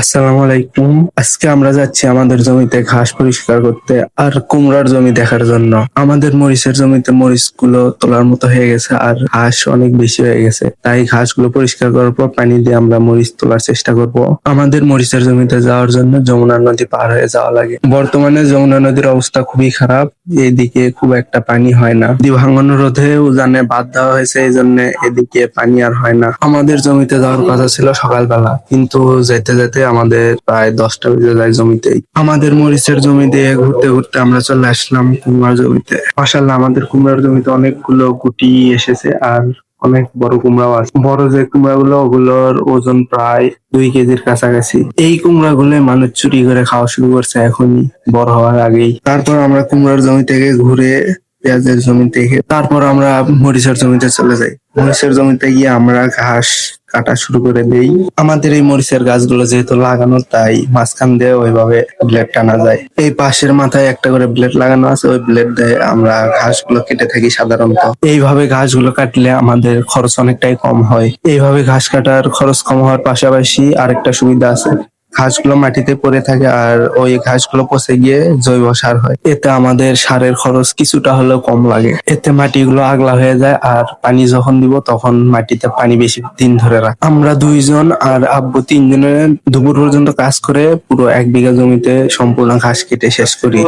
আসসালামু আলাইকুম। আজকে আমরা যাচ্ছি আমাদের জমিতে ঘাস পরিষ্কার করতে আর কুমড়ার জমি দেখার জন্য। আমাদের মরিচের জমিতে মরিচ গুলো তোলার মতো হয়ে গেছে আর ঘাস অনেক বেশি হয়ে গেছে, তাই ঘাসগুলো পরিষ্কার করার পর পানি দিয়ে আমরা মরিচ তোলার চেষ্টা করব। আমাদের মরিচের জমিতে যাওয়ার জন্য যমুনা নদী পার হয়ে যাওয়া লাগে। বর্তমানে যমুনা নদীর অবস্থা খুবই খারাপ, এদিকে খুব একটা পানি হয় না। নদী ভাঙন রোধে উজানে বাঁধ দেওয়া হয়েছে, এই জন্য এদিকে পানি আর হয় না। আমাদের জমিতে যাওয়ার কথা ছিল সকালবেলা, কিন্তু যেতে যেতে আমাদের প্রায় 10টা বেজে যায় জমিতেই। আমাদের মরিচের জমি দিয়ে ঘুরতে ঘুরতে আমরা চলে আসলাম কুমড়ার জমিতে। মাশাআল্লাহ, আমাদের কুমড়ার জমিতে অনেকগুলো গুটি এসেছে আর অনেক বড় কুমড়াও আছে। বড় যে কুমড়াগুলো, ওগুলোর ওজন প্রায় 2 কেজির কাছাকাছি। এই কুমড়াগুলো মানুষ চুরি করে খাওয়া শুরু করছে এখনই, বড় হওয়ার আগেই। তারপর আমরা কুমড়ার জমি থেকে ঘুরে পেঁয়াজের জমি থেকে তারপর আমরা মরিচের জমিতে চলে যাই। মরিচের জমিতে গিয়ে আমরা ঘাস কাটা শুরু করে দেই। আমাদের এই মরিচের গাছগুলো যেহেতু লাগানো, তাই মাঝখান দিয়ে ওইভাবে ব্লেড টানা যায়। এই পাশের মাথায় একটা করে ব্লেড লাগানো আছে, ওই ব্লেড দিয়ে আমরা ঘাসগুলো কেটে থাকি সাধারণত। এইভাবে ঘাসগুলো কাটলে আমাদের খরচ অনেকটাই কম হয়। এইভাবে ঘাস কাটার খরচ কম হওয়ার পাশাপাশি আরেকটা সুবিধা আছে, ঘাসগুলো মাটিতে পড়ে থাকে আর ওই ঘাসগুলো পচে গিয়ে জৈব সার হয়। এতে আমাদের সারের খরচ কিছুটা হলেও কম লাগে। এতে মাটিগুলো আগলা হয়ে যায় আর পানি যখন দিব তখন মাটিতে পানি বেশি দিন ধরে রাখে। আমরা দুইজন আর আব্বু তিনজনে দুপুর পর্যন্ত কাজ করে পুরো 1 বিঘা জমিতে সম্পূর্ণ ঘাস কেটে শেষ করি।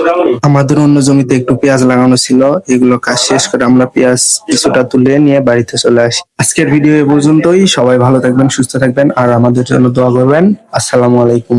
আমাদের অন্য জমিতে একটু পেঁয়াজ লাগানো ছিল, এগুলো কাজ শেষ করে আমরা পেঁয়াজ কিছুটা তুলে নিয়ে বাড়িতে চলে আসি। আজকের ভিডিও এ পর্যন্তই। সবাই ভালো থাকবেন, সুস্থ থাকবেন আর আমাদের জন্য দোয়া করবেন। আসসালামু আলাইকুম।